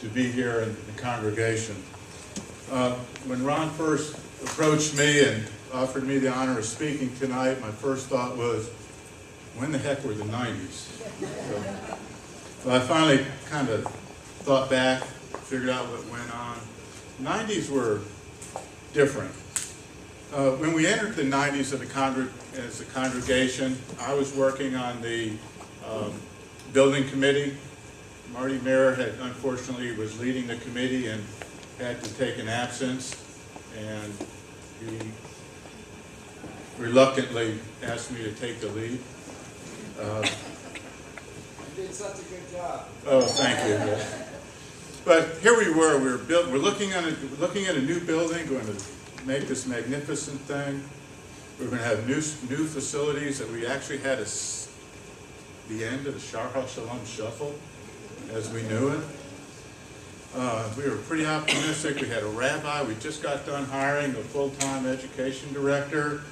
to be here in the congregation. When Ron first approached me and offered me the honor of speaking tonight, my first thought was, when the heck were the 90s? So I finally kind of thought back, figured out what went on. 90s were different. When we entered the 90s as a congregation, I was working on the building committee. Marty Mayer unfortunately was leading the committee and had to take an absence, and he reluctantly asked me to take the lead. You did such a good job. Oh, thank you. But here we were. We're looking at a new building, going to make this magnificent thing. We're going to have new facilities that we actually had the end of the Shar HaShalom Shuffle as we knew it. We were pretty optimistic. We had a rabbi. We just got done hiring a full-time education director,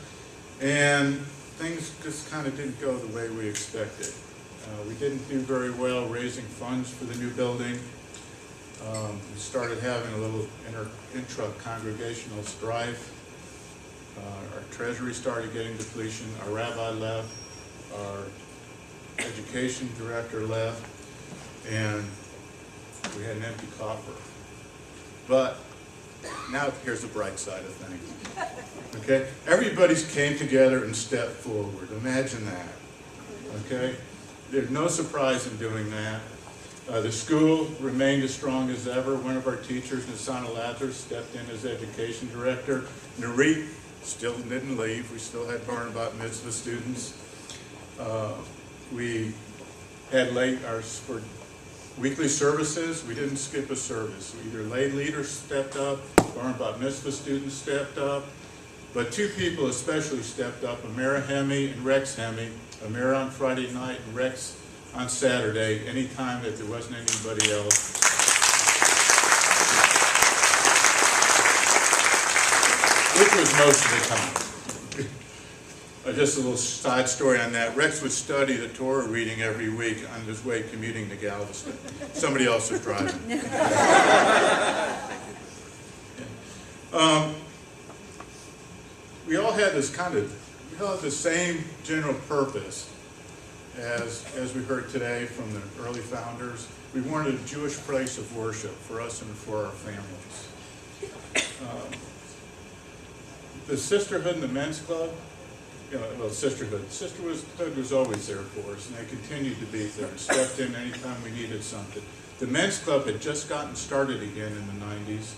and things just kind of didn't go the way we expected. We didn't do very well raising funds for the new building. We started having a little intra-congregational strife. Our treasury started getting depletion. Our rabbi left. Our education director left. And we had an empty coffer. But now here's the bright side of things. Okay? Everybody's came together and stepped forward. Imagine that. Okay? There's no surprise in doing that. The school remained as strong as ever. One of our teachers, Nisana Lazar, stepped in as education director. Narit still didn't leave. We still had Bar Mitzvah students. We had for weekly services, we didn't skip a service. Either lay leaders stepped up, Bar Mitzvah students stepped up, but two people especially stepped up, Amira Hemi and Rex Hemi. Amira on Friday night and Rex on Saturday, anytime that there wasn't anybody else. Which was most of the time. Just a little side story on that. Rex would study the Torah reading every week on his way commuting to Galveston. Somebody else was driving. We all had the same general purpose as we heard today from the early founders. We wanted a Jewish place of worship for us and for our families. The sisterhood and the men's club, sisterhood was always there for us, and they continued to be there and stepped in anytime we needed something. The men's club had just gotten started again in the 90s,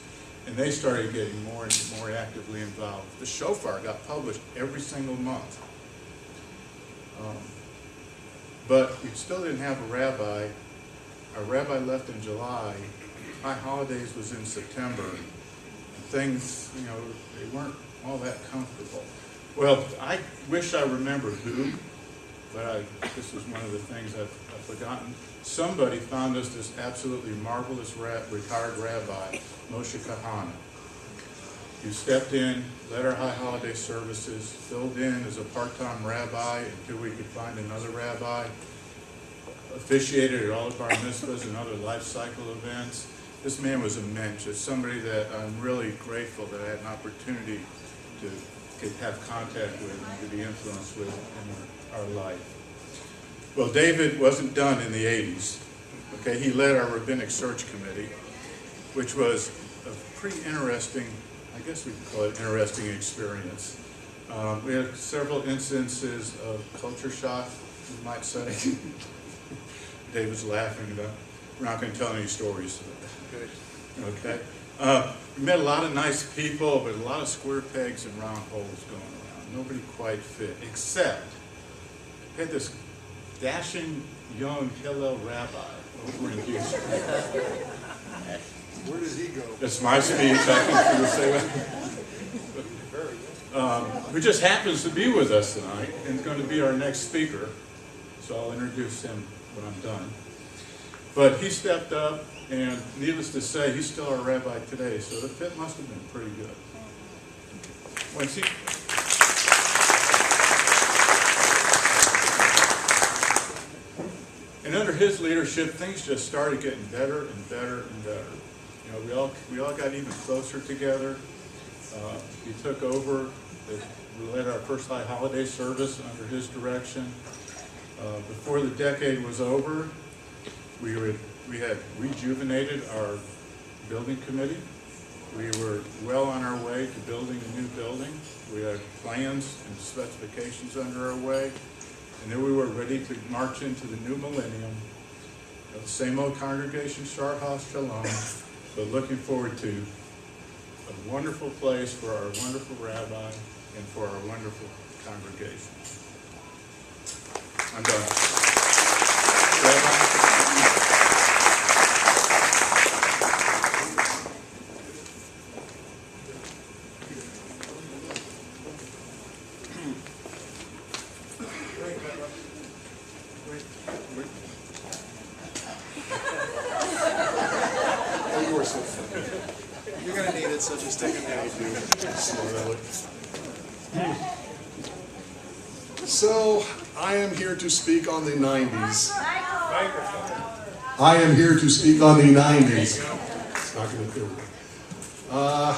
and they started getting more and more actively involved. The shofar got published every single month. But we still didn't have a rabbi. Our rabbi left in July. High Holidays was in September. And things, they weren't all that comfortable. Well, I wish I remembered who, but this was one of the things I've forgotten. Somebody found us this absolutely marvelous retired rabbi, Moshe Kahana. He stepped in, led our high holiday services, filled in as a part-time rabbi until we could find another rabbi, officiated at all of our mitzvahs and other life cycle events. This man was immense. It's somebody that I'm really grateful that I had an opportunity to have contact with and to be influenced with in our life. Well, David wasn't done in the 80s. Okay, he led our rabbinic search committee, which was a pretty interesting, I guess we could call it interesting experience. We had several instances of culture shock, you might say. David's laughing about, we're not going to tell any stories. Good. Okay. We met a lot of nice people, but a lot of square pegs and round holes going around. Nobody quite fit, except we had this dashing young Hillel rabbi over in Houston. Where does he go? That's my speech. I can feel the same. Who just happens to be with us tonight and is going to be our next speaker. So I'll introduce him when I'm done. But he stepped up, and needless to say, he's still our rabbi today, so the fit must have been pretty good. And under his leadership, things just started getting better and better and better. You know, we all got even closer together. He took over. We led our first high holiday service under his direction. Before the decade was over, we had rejuvenated our building committee. We were well on our way to building a new building. We had plans and specifications under our way. And then we were ready to march into the new millennium. The same old congregation, Shar Shalom, but looking forward to a wonderful place for our wonderful rabbi and for our wonderful congregation. I'm done. Rabbi? You're gonna need it, so just take it now. So, I am here to speak on the 90s. I am here to speak on the 90s. It's not gonna do it.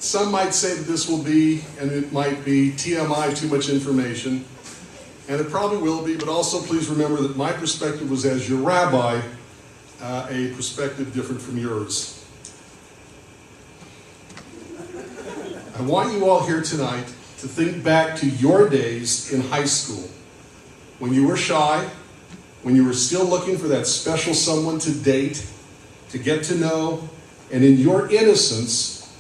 Some might say that this will be, and it might be, TMI, too much information. And it probably will be, but also please remember that my perspective was as your rabbi, a perspective different from yours. I want you all here tonight to think back to your days in high school, when you were shy, when you were still looking for that special someone to date, to get to know, and in your innocence,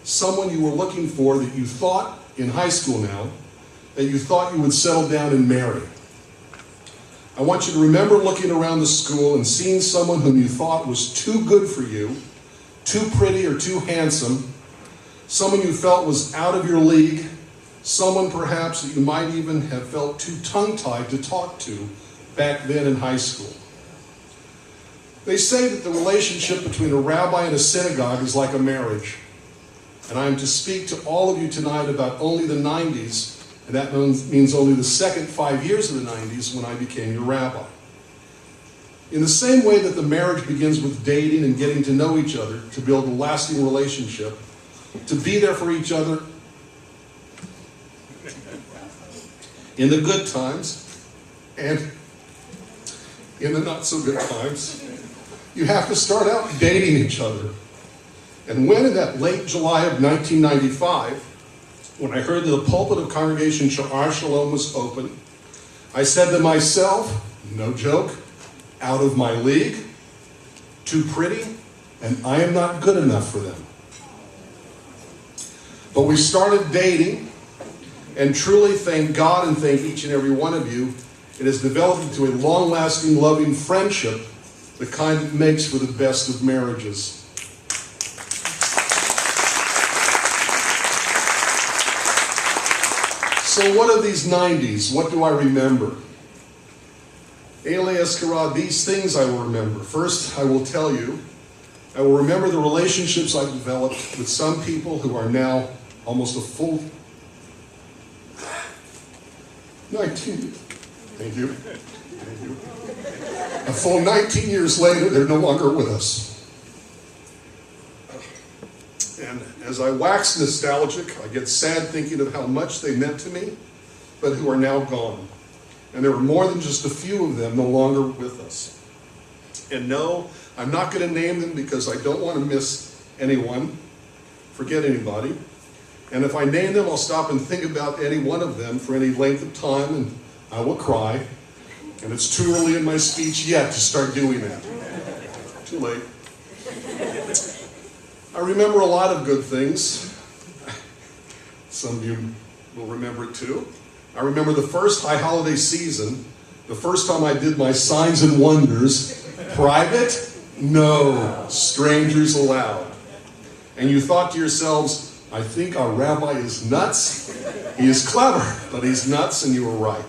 someone you were looking for that you thought, in high school now, that you thought you would settle down and marry. I want you to remember looking around the school and seeing someone whom you thought was too good for you, too pretty or too handsome, someone you felt was out of your league, someone perhaps that you might even have felt too tongue-tied to talk to back then in high school. They say that the relationship between a rabbi and a synagogue is like a marriage. And I am to speak to all of you tonight about only the 90s, and that means only the second 5 years of the 90s when I became your rabbi. In the same way that the marriage begins with dating and getting to know each other to build a lasting relationship, to be there for each other in the good times and in the not so good times, you have to start out dating each other. And when in that late July of 1995, when I heard that the pulpit of Congregation Sha'ar Shalom was open, I said to myself, no joke, out of my league, too pretty, and I am not good enough for them. But we started dating, and truly thank God and thank each and every one of you, it has developed into a long-lasting, loving friendship, the kind that makes for the best of marriages. So what are these 90s? What do I remember? Elias Kara, these things I will remember. First, I will tell you, I will remember the relationships I developed with some people who are now almost a full 19. Thank you. Thank you. A full 19 years later, they're no longer with us. And as I wax nostalgic, I get sad thinking of how much they meant to me, but who are now gone. And there were more than just a few of them no longer with us. And no, I'm not going to name them because I don't want to miss anyone, forget anybody. And if I name them, I'll stop and think about any one of them for any length of time, and I will cry. And it's too early in my speech yet to start doing that. Too late. I remember a lot of good things. Some of you will remember it too. I remember the first high holiday season, the first time I did my signs and wonders. Private? No. Strangers allowed. And you thought to yourselves, I think our rabbi is nuts. He is clever, but he's nuts, and you were right.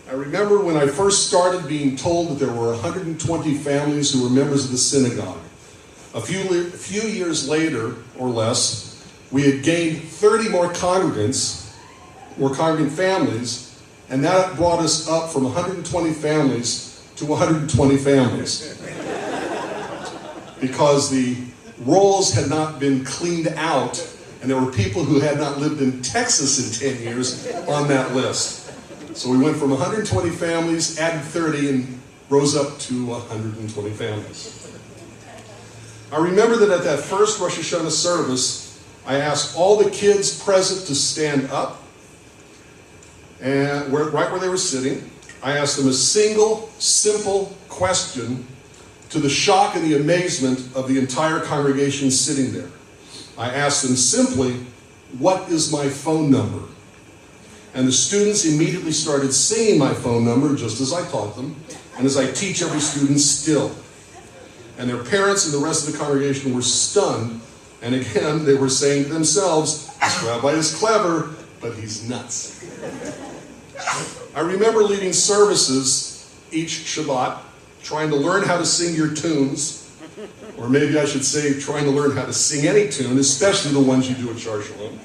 I remember when I first started being told that there were 120 families who were members of the synagogue. A few years later, or less, we had gained 30 more congregant families, and that brought us up from 120 families to 120 families. Because the rolls had not been cleaned out, and there were people who had not lived in Texas in 10 years on that list. So we went from 120 families, added 30, and rose up to 120 families. I remember that at that first Rosh Hashanah service, I asked all the kids present to stand up, and right where they were sitting. I asked them a single, simple question to the shock and the amazement of the entire congregation sitting there. I asked them simply, "What is my phone number?" And the students immediately started singing my phone number, just as I taught them, and as I teach every student still. And their parents and the rest of the congregation were stunned, and again, they were saying to themselves, "This rabbi is clever, but he's nuts." I remember leading services each Shabbat, trying to learn how to sing your tunes, or maybe I should say trying to learn how to sing any tune, especially the ones you do at Shar Shalom.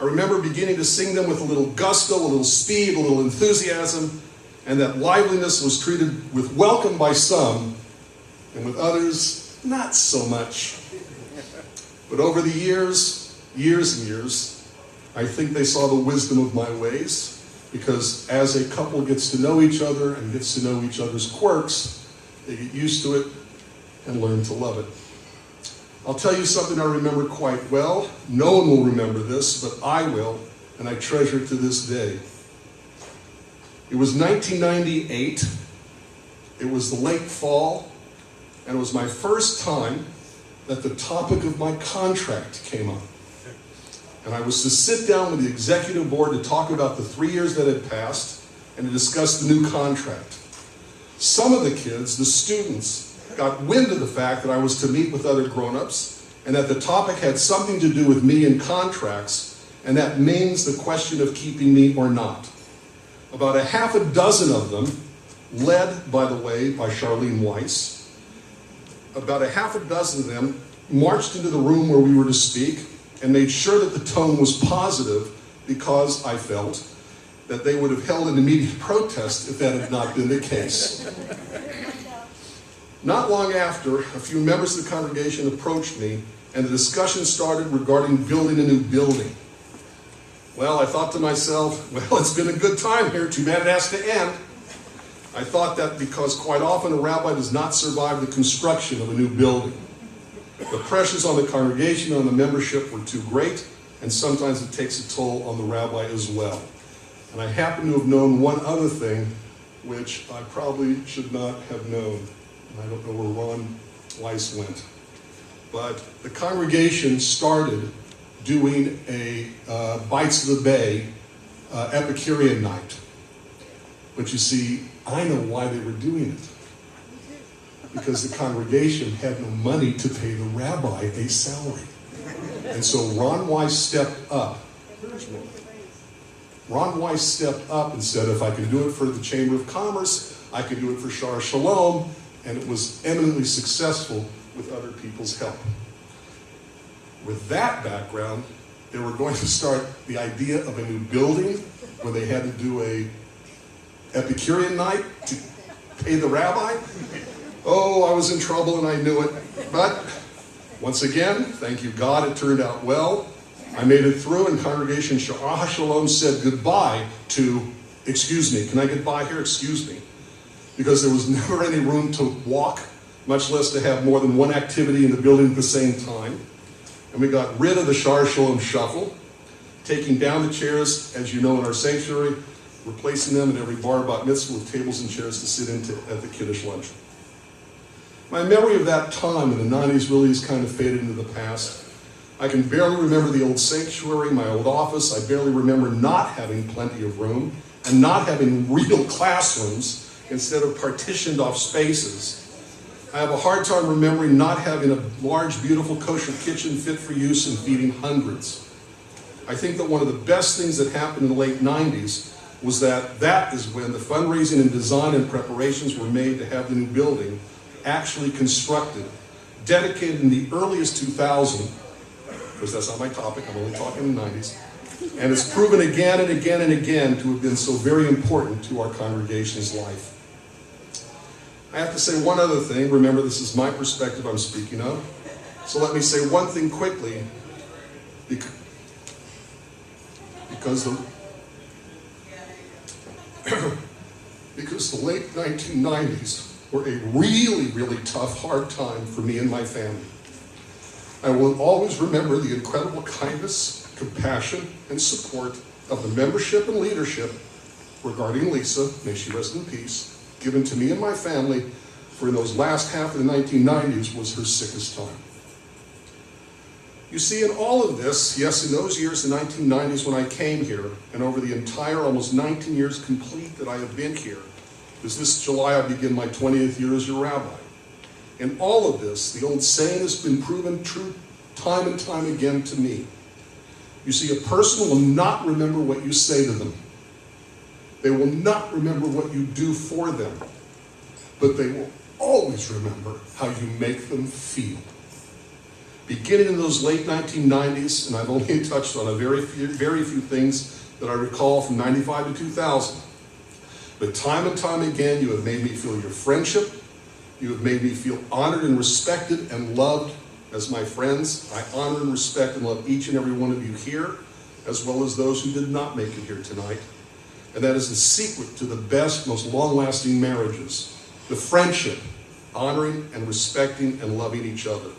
I remember beginning to sing them with a little gusto, a little speed, a little enthusiasm, and that liveliness was treated with welcome by some, and with others, not so much. But over the years and years, I think they saw the wisdom of my ways, because as a couple gets to know each other and gets to know each other's quirks, they get used to it and learn to love it. I'll tell you something I remember quite well. No one will remember this, but I will, and I treasure it to this day. It was 1998. It was the late fall, and it was my first time that the topic of my contract came up. And I was to sit down with the executive board to talk about the 3 years that had passed and to discuss the new contract. Some of the kids, the students, got wind of the fact that I was to meet with other grown-ups and that the topic had something to do with me and contracts, and that means the question of keeping me or not. About a half a dozen of them, led, by the way, by Charlene Weiss, about a half a dozen of them marched into the room where we were to speak and made sure that the tone was positive, because I felt that they would have held an immediate protest if that had not been the case. Not long after, a few members of the congregation approached me, and the discussion started regarding building a new building. Well, I thought to myself, well, it's been a good time here, too bad it has to end. I thought that because quite often a rabbi does not survive the construction of a new building. The pressures on the congregation and on the membership were too great, and sometimes it takes a toll on the rabbi as well. And I happen to have known one other thing, which I probably should not have known. And I don't know where Ron Weiss went. But the congregation started doing a Bites of the Bay Epicurean night. But you see, I know why they were doing it. Because the congregation had no money to pay the rabbi a salary. And so Ron Weiss stepped up. Ron Weiss stepped up and said, if I can do it for the Chamber of Commerce, I can do it for Shar Shalom, and it was eminently successful with other people's help. With that background, they were going to start the idea of a new building where they had to do a Epicurean night to pay the rabbi. Oh, I was in trouble and I knew it. But once again, thank you God, it turned out well. I made it through, and Congregation Shah Shalom said goodbye to, excuse me, can I get by here? Excuse me. Because there was never any room to walk, much less to have more than one activity in the building at the same time. And we got rid of the Shar Shalom shuffle, taking down the chairs, as you know, in our sanctuary, replacing them in every bar bat mitzvah with tables and chairs to sit into at the Kiddush lunch. My memory of that time in the 90s really has kind of faded into the past. I can barely remember the old sanctuary, my old office. I barely remember not having plenty of room and not having real classrooms instead of partitioned off spaces. I have a hard time remembering not having a large, beautiful, kosher kitchen fit for use and feeding hundreds. I think that one of the best things that happened in the late 90s was that is when the fundraising and design and preparations were made to have the new building actually constructed, dedicated in the earliest 2000, because that's not my topic, I'm only talking in the 90s, and it's proven again and again and again to have been so very important to our congregation's life. I have to say one other thing. Remember, this is my perspective I'm speaking of. So let me say one thing quickly, because the late 1990s were a really, really tough, hard time for me and my family. I will always remember the incredible kindness, compassion, and support of the membership and leadership regarding Lisa, may she rest in peace, given to me and my family for in those last half of the 1990s was her sickest time. You see, in all of this, yes, in those years, the 1990s when I came here, and over the entire almost 19 years complete that I have been here, because this July I begin my 20th year as your rabbi. In all of this, the old saying has been proven true time and time again to me. You see, a person will not remember what you say to them. They will not remember what you do for them, but they will always remember how you make them feel. Beginning in those late 1990s, and I've only touched on a very few things that I recall from 95 to 2000, but time and time again, you have made me feel your friendship. You have made me feel honored and respected and loved as my friends. I honor and respect and love each and every one of you here, as well as those who did not make it here tonight. And that is the secret to the best, most long-lasting marriages. The friendship, honoring and respecting and loving each other.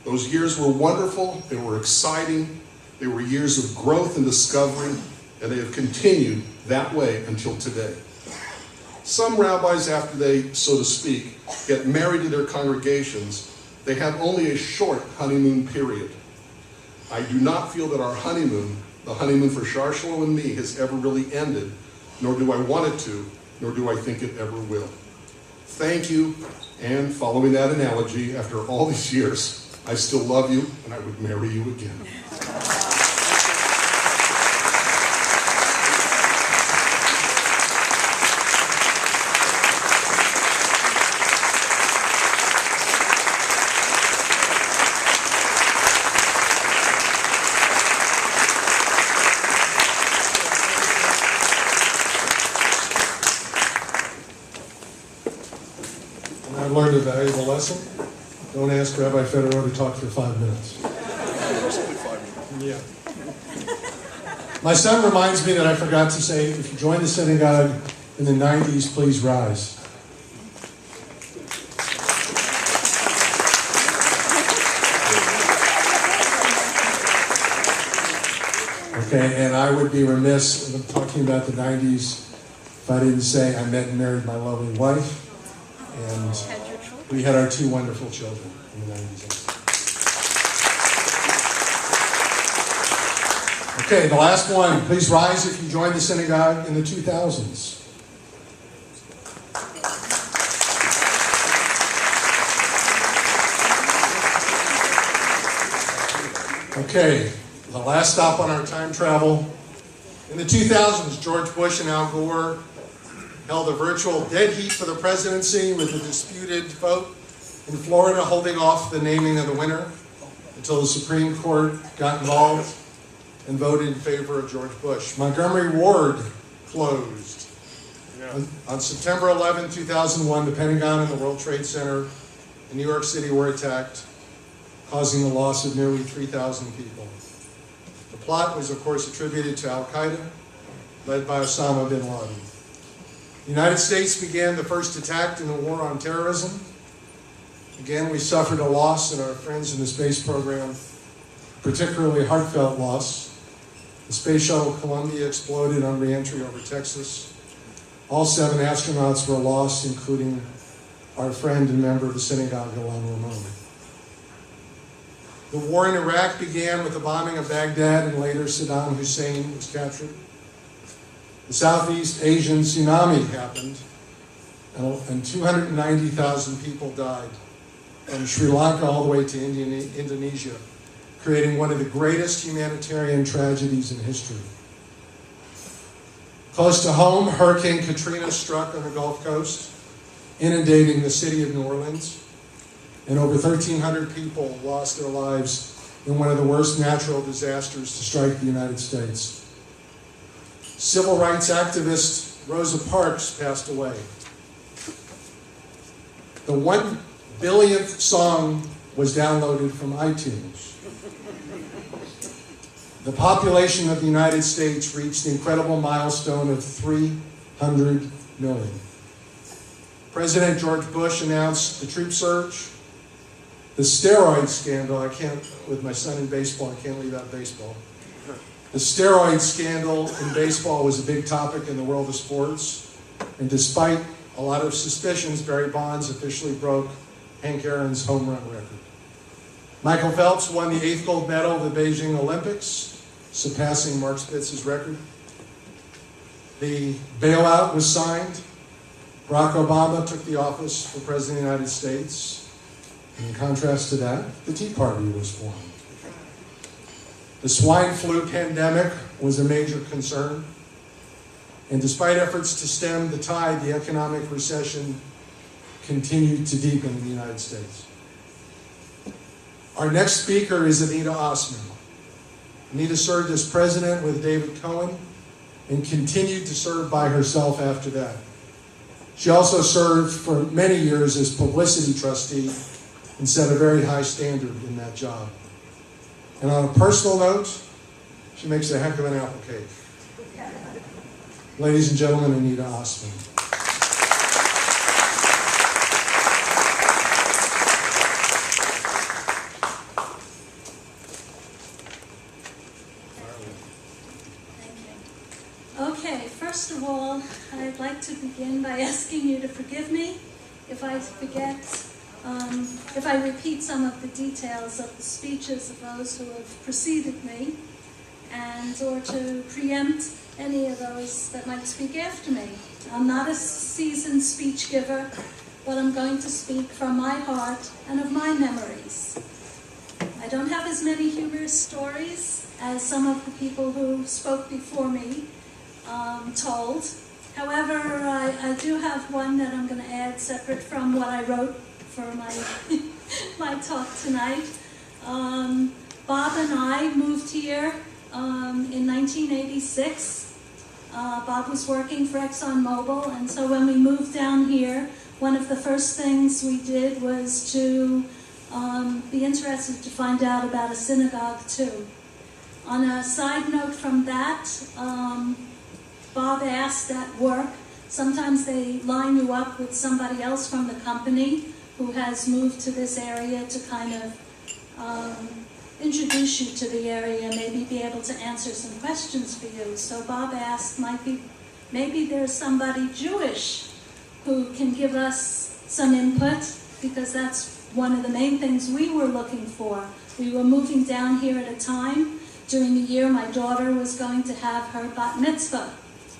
Those years were wonderful, they were exciting, they were years of growth and discovery, and they have continued that way until today. Some rabbis, after they, so to speak, get married to their congregations, they have only a short honeymoon period. I do not feel that our honeymoon, the honeymoon for Sharshalo and me, has ever really ended, nor do I want it to, nor do I think it ever will. Thank you, and following that analogy, after all these years, I still love you, and I would marry you again. And I've learned a valuable lesson. Don't ask Rabbi Fedorov to talk for 5 minutes. Yeah. My son reminds me that I forgot to say, if you join the synagogue in the 90s, please rise. Okay, and I would be remiss in talking about the 90s if I didn't say I met and married my lovely wife, and we had our 2 wonderful children in the 90s. Okay, the last one. Please rise if you joined the synagogue in the 2000s. Okay, the last stop on our time travel. In the 2000s, George Bush and Al Gore held a virtual dead heat for the presidency with a disputed vote in Florida holding off the naming of the winner until the Supreme Court got involved and voted in favor of George Bush. Montgomery Ward closed. On September 11, 2001, the Pentagon and the World Trade Center in New York City were attacked, causing the loss of nearly 3,000 people. The plot was, of course, attributed to Al-Qaeda, led by Osama bin Laden. The United States began the first attack in the war on terrorism. Again, we suffered a loss in our friends in the space program, particularly heartfelt loss. The space shuttle Columbia exploded on re-entry over Texas. All 7 astronauts were lost, including our friend and member of the synagogue, Ilan Ramon. The war in Iraq began with the bombing of Baghdad, and later Saddam Hussein was captured. The Southeast Asian tsunami happened, and 290,000 people died, from Sri Lanka all the way to Indonesia, creating one of the greatest humanitarian tragedies in history. Close to home, Hurricane Katrina struck on the Gulf Coast, inundating the city of New Orleans, and over 1,300 people lost their lives in one of the worst natural disasters to strike the United States. Civil rights activist Rosa Parks passed away. the 1 billionth song was downloaded from iTunes. The population of the United States reached the incredible milestone of 300 million. President George Bush announced the troop surge. The steroid scandal, with my son in baseball, I can't leave out baseball. The steroid scandal in baseball was a big topic in the world of sports. And despite a lot of suspicions, Barry Bonds officially broke Hank Aaron's home run record. Michael Phelps won the 8th gold medal of the Beijing Olympics, surpassing Mark Spitz's record. The bailout was signed. Barack Obama took the office for President of the United States. And in contrast to that, the Tea Party was formed. The swine flu pandemic was a major concern. And despite efforts to stem the tide, the economic recession continued to deepen in the United States. Our next speaker is Anita Osman. Anita served as president with David Cohen and continued to serve by herself after that. She also served for many years as publicity trustee and set a very high standard in that job. And on a personal note, she makes a heck of an apple cake. Ladies and gentlemen, Anita Osman. Okay, first of all, I'd like to begin by asking you to forgive me if I forget, if I repeat some of the details of the speeches of those who have preceded me, and or to preempt any of those that might speak after me. I'm not a seasoned speech giver, but I'm going to speak from my heart and of my memories. I don't have as many humorous stories as some of the people who spoke before me told. However, I do have one that I'm going to add separate from what I wrote for my, my talk tonight. Bob and I moved here in 1986. Bob was working for ExxonMobil, and so when we moved down here, one of the first things we did was to be interested to find out about a synagogue too. On a side note from that, Bob asked at work, sometimes they line you up with somebody else from the company who has moved to this area to kind of introduce you to the area, maybe be able to answer some questions for you. So Bob asked, maybe there's somebody Jewish who can give us some input, because that's one of the main things we were looking for. We were moving down here at a time during the year my daughter was going to have her bat mitzvah.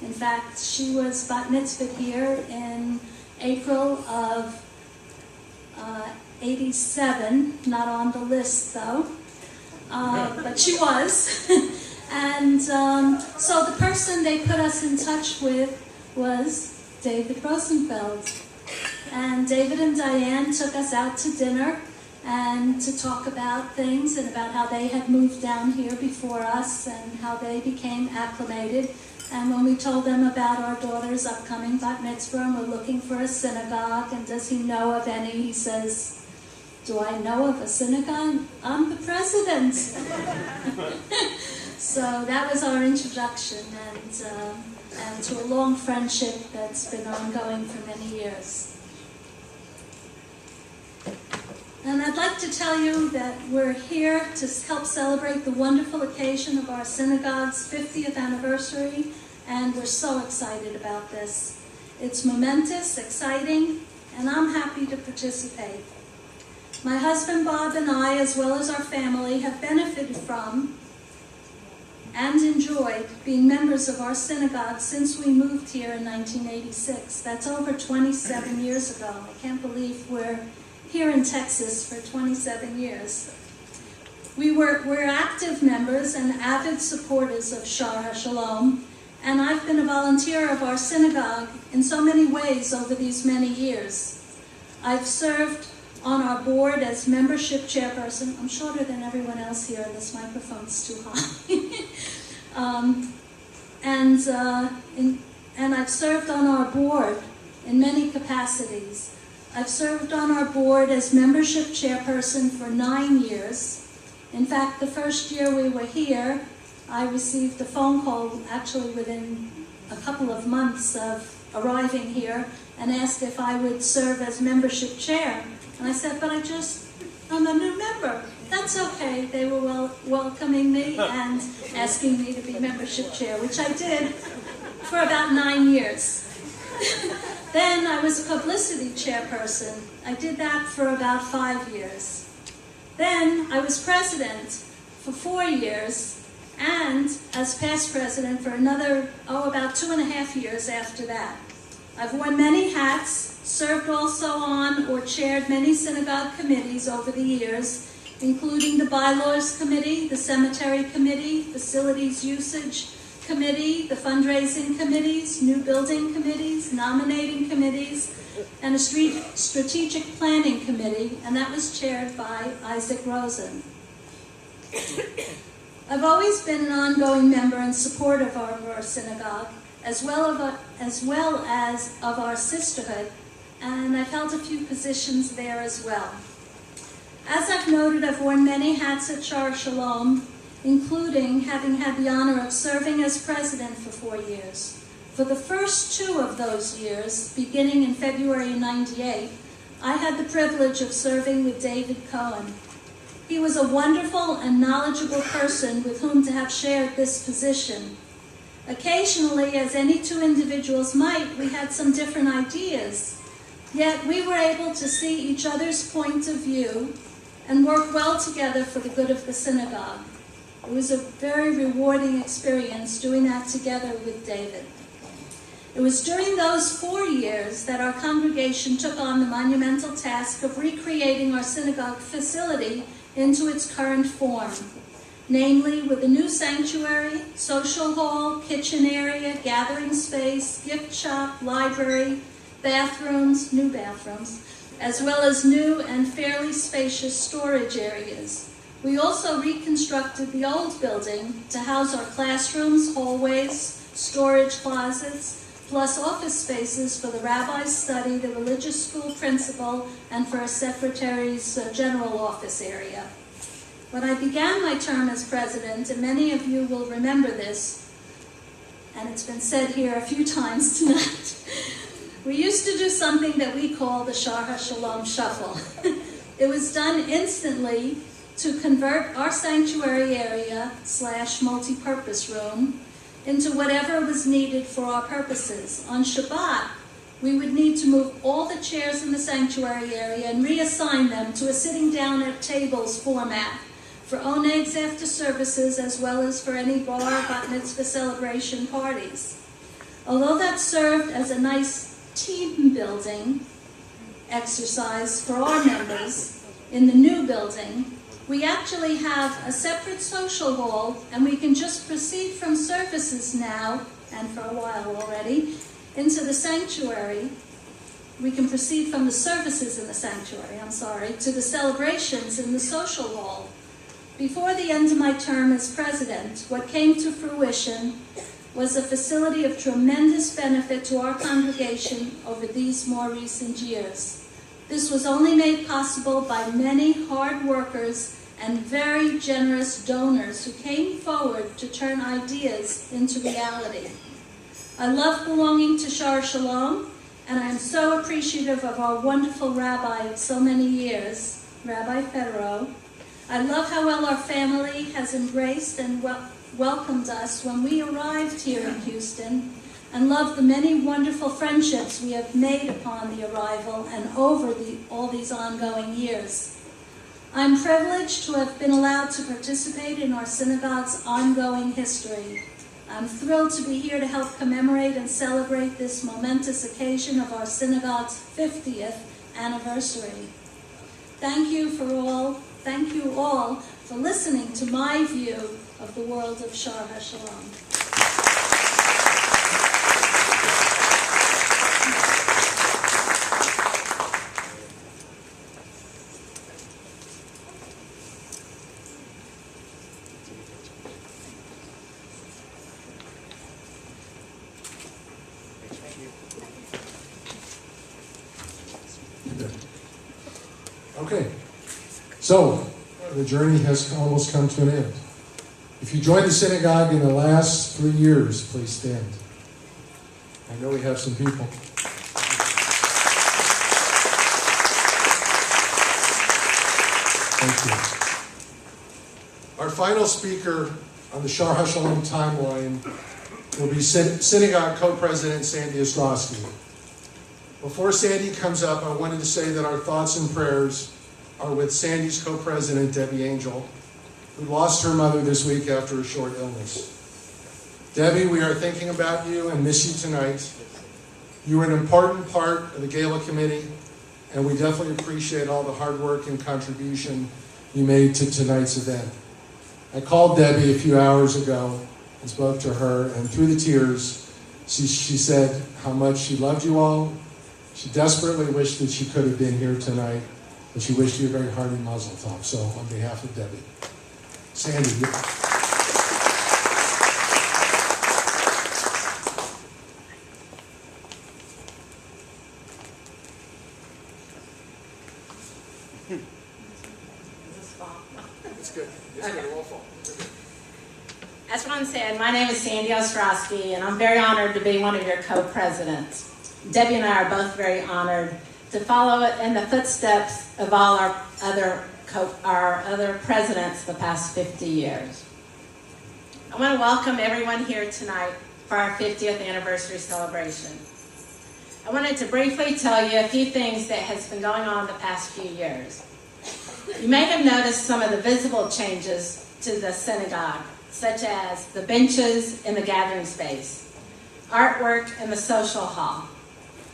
In fact, she was bat mitzvahed here in April of 87, not on the list though. But she was. And so the person they put us in touch with was David Rosenfeld. And David and Diane took us out to dinner and to talk about things and about how they had moved down here before us and how they became acclimated. And when we told them about our daughter's upcoming bat mitzvah and we're looking for a synagogue and does he know of any, he says, do I know of a synagogue? I'm the president. So that was our introduction, and to a long friendship that's been ongoing for many years. And I'd like to tell you that we're here to help celebrate the wonderful occasion of our synagogue's 50th anniversary, and we're so excited about this. It's momentous, exciting, and I'm happy to participate. My husband Bob and I, as well as our family, have benefited from and enjoyed being members of our synagogue since we moved here in 1986. That's over 27 years ago. I can't believe we're here in Texas for 27 years. We're active members and avid supporters of Shar HaShalom, and I've been a volunteer of our synagogue in so many ways over these many years. I've served on our board as membership chairperson. I'm shorter than everyone else here, this microphone's too high. And I've served on our board in many capacities. I've served on our board as membership chairperson for 9 years. In fact, the first year we were here, I received a phone call, actually within a couple of months of arriving here, and asked if I would serve as membership chair. And I said, but I'm a new member. That's okay. They were welcoming me and asking me to be membership chair, which I did for about 9 years. Then I was a publicity chairperson. I did that for about 5 years. Then I was president for 4 years, and as past president for another, about 2.5 years after that. I've worn many hats, served also on or chaired many synagogue committees over the years, including the Bylaws Committee, the Cemetery Committee, Facilities Usage Committee, the Fundraising Committees, New Building Committees, Nominating Committees, and a Strategic Planning Committee, and that was chaired by Isaac Rosen. I've always been an ongoing member and supporter of our synagogue, as well as of our sisterhood, and I've held a few positions there as well. As I've noted, I've worn many hats at Shar Shalom, including having had the honor of serving as president for 4 years. For the first 2 of those years, beginning in February '98, I had the privilege of serving with David Cohen. He was a wonderful and knowledgeable person with whom to have shared this position. Occasionally, as any 2 individuals might, we had some different ideas, yet we were able to see each other's point of view and work well together for the good of the synagogue. It was a very rewarding experience doing that together with David. It was during those 4 years that our congregation took on the monumental task of recreating our synagogue facility into its current form, namely with a new sanctuary, social hall, kitchen area, gathering space, gift shop, library, bathrooms, new bathrooms, as well as new and fairly spacious storage areas. We also reconstructed the old building to house our classrooms, hallways, storage closets, plus office spaces for the rabbi's study, the religious school principal, and for a secretary's general office area. When I began my term as president, and many of you will remember this, and it's been said here a few times tonight, we used to do something that we call the Shar HaShalom Shuffle. It was done instantly to convert our sanctuary area / multi-purpose room into whatever was needed for our purposes. On Shabbat, we would need to move all the chairs in the sanctuary area and reassign them to a sitting down at tables format for onegs after services, as well as for any bar, bat mitzvah celebration parties. Although that served as a nice team building exercise for our members in the new building, we actually have a separate social hall, and we can just proceed from services now, and for a while already, into the sanctuary. We can proceed from the services in the sanctuary, to the celebrations in the social hall. Before the end of my term as president, what came to fruition was a facility of tremendous benefit to our congregation over these more recent years. This was only made possible by many hard workers and very generous donors who came forward to turn ideas into reality. I love belonging to Shar Shalom, and I am so appreciative of our wonderful rabbi of so many years, Rabbi Federo. I love how well our family has embraced and welcomed us when we arrived here in Houston, and love the many wonderful friendships we have made upon the arrival and over all these ongoing years. I'm privileged to have been allowed to participate in our synagogue's ongoing history. I'm thrilled to be here to help commemorate and celebrate this momentous occasion of our synagogue's 50th anniversary. Thank you all for listening to my view of the world of Shar HaShalom. Okay, so the journey has almost come to an end. If you joined the synagogue in the last 3 years, please stand. I know we have some people. Thank you. Our final speaker on the Shar HaShalom timeline will be synagogue co-president Sandy Ostrowski. Before Sandy comes up, I wanted to say that our thoughts and prayers are with Sandy's co-president, Debbie Angel, who lost her mother this week after a short illness. Debbie, we are thinking about you and miss you tonight. You were an important part of the Gala committee, and we definitely appreciate all the hard work and contribution you made to tonight's event. I called Debbie a few hours ago and spoke to her, and through the tears, she said how much she loved you all. She desperately wished that she could have been here tonight, and she wished you a very hearty mazel tov. So on behalf of Debbie. Sandy. It's good. It's good. We'll fall. As Ron said, my name is Sandy Ostrowski, and I'm very honored to be one of your co-presidents. Debbie and I are both very honored to follow in the footsteps of all our other presidents the past 50 years. I want to welcome everyone here tonight for our 50th anniversary celebration. I wanted to briefly tell you a few things that has been going on the past few years. You may have noticed some of the visible changes to the synagogue, such as the benches in the gathering space, artwork in the social hall,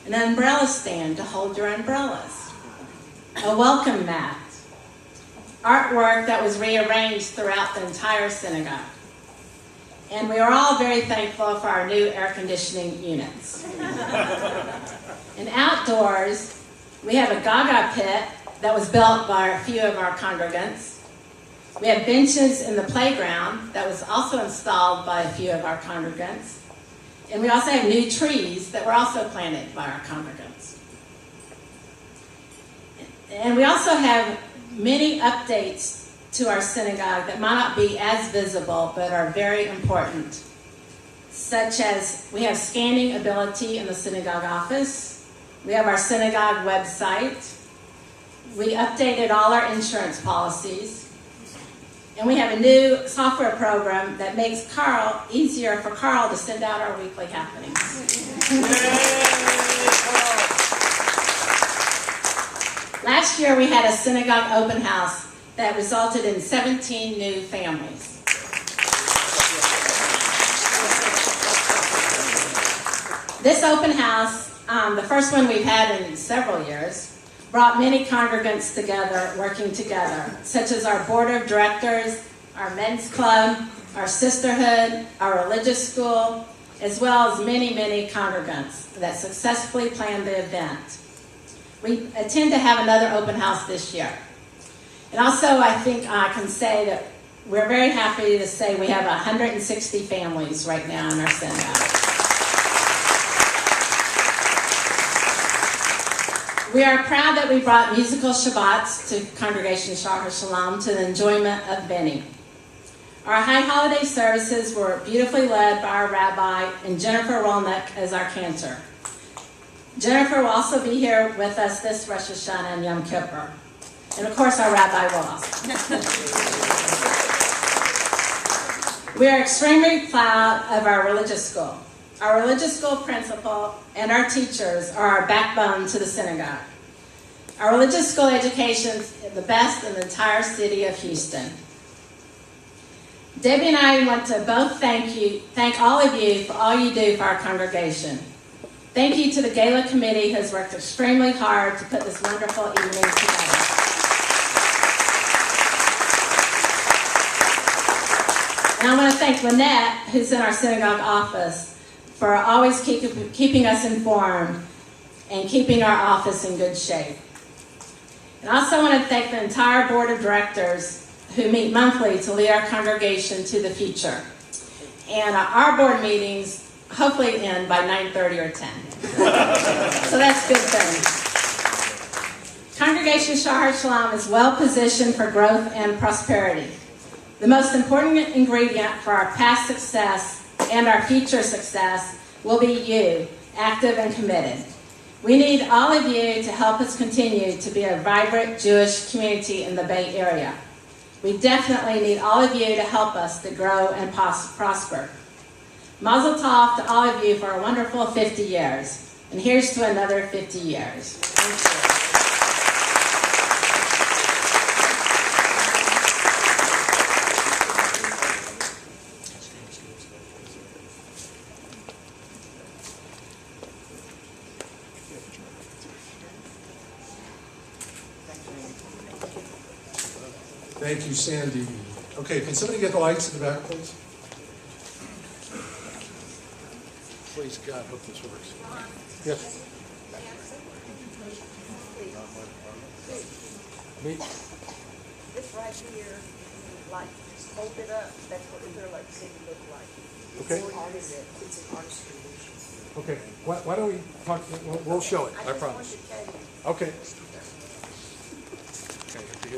an umbrella stand to hold your umbrellas, a welcome mat, artwork that was rearranged throughout the entire synagogue. And we are all very thankful for our new air conditioning units. And outdoors, we have a Gaga pit that was built by a few of our congregants. We have benches in the playground that was also installed by a few of our congregants. And we also have new trees that were also planted by our congregants. And we also have many updates to our synagogue that might not be as visible but are very important, such as we have scanning ability in the synagogue office. We have our synagogue website. We updated all our insurance policies. And we have a new software program that makes easier for Carl to send out our weekly happenings. Last year we had a synagogue open house that resulted in 17 new families. This open house, the first one we've had in several years, brought many congregants together, working together, such as our board of directors, our men's club, our sisterhood, our religious school, as well as many, many congregants that successfully planned the event. We intend to have another open house this year. And also, I think I can say that we're very happy to say we have 160 families right now in our synagogue. We are proud that we brought musical Shabbats to Congregation Shar HaShalom to the enjoyment of many. Our high holiday services were beautifully led by our rabbi and Jennifer Rolnick as our cantor. Jennifer will also be here with us this Rosh Hashanah and Yom Kippur. And of course, our rabbi will also. We are extremely proud of our religious school. Our religious school principal and our teachers are our backbone to the synagogue. Our religious school education is the best in the entire city of Houston. Debbie and I want to both thank all of you for all you do for our congregation. Thank you to the Gala Committee who has worked extremely hard to put this wonderful evening together. And I want to thank Lynette, who's in our synagogue office, for always keeping us informed and keeping our office in good shape. And I also want to thank the entire board of directors who meet monthly to lead our congregation to the future. And our board meetings hopefully end by 9:30 or 10. So that's a good thing. congregation Shahar Shalom is well positioned for growth and prosperity. The most important ingredient for our past success and our future success will be you, active and committed. We need all of you to help us continue to be a vibrant Jewish community in the Bay Area. We definitely need all of you to help us to grow and prosper. Mazel tov to all of you for a wonderful 50 years. And here's to another 50 years. Thank you. Thank you, Sandy. Okay, can somebody get the lights in the back, please? Please, God, hope this works. Yes. Me? This right here, like, just hold it up, that's what the Clear Lake City look like. Okay. It's an artistry. Okay, why don't we talk, we'll show it, I I just promise. wanted to tell you. Okay.